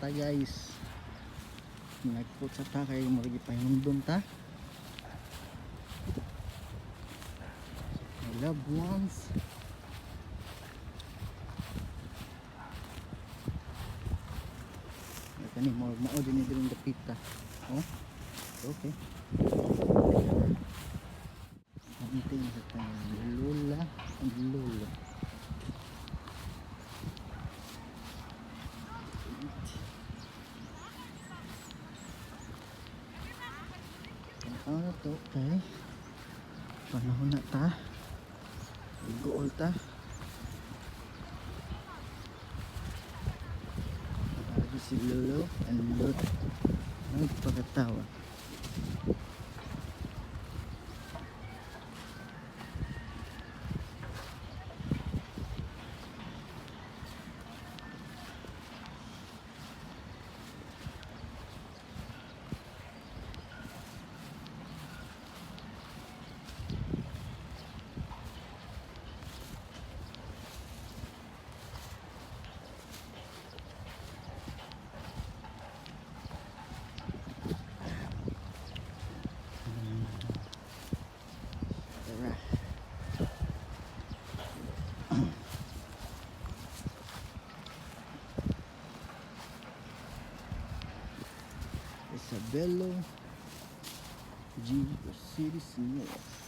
ta guys. Nagput sa ta kay murag ipahinumdum ta. My loved ones. Kani mo din din dapita. Oh. Okay. Anting sa tayo lula, lula. Ano to? Okay. Panahon na ta. Goal ta. Lagi si Lolo and Lot. Ang pagkatawa. Isabelo G. City Smith.